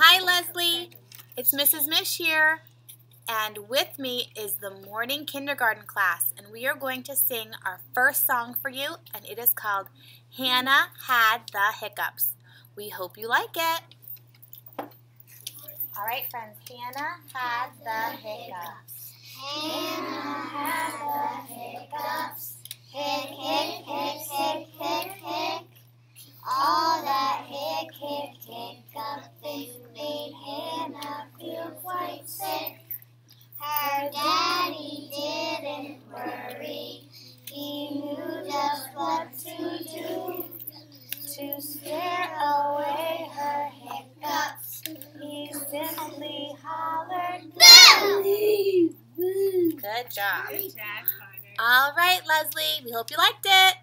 Hi, Leslie. It's Mrs. Mish here, and with me is the morning kindergarten class, and we are going to sing our first song for you, and it is called Hannah Had the Hiccups. We hope you like it. All right, friends, Hannah had the hiccups. Hannah had the hiccups. Hic, hic, hic, hic, hic, hic. All that hic, hic, hiccuping made Hannah feel quite sick. Her daddy didn't worry. He knew just what to do to scare away her hiccups. He simply hollered, "Boo!" Good job. All right, Leslie, we hope you liked it.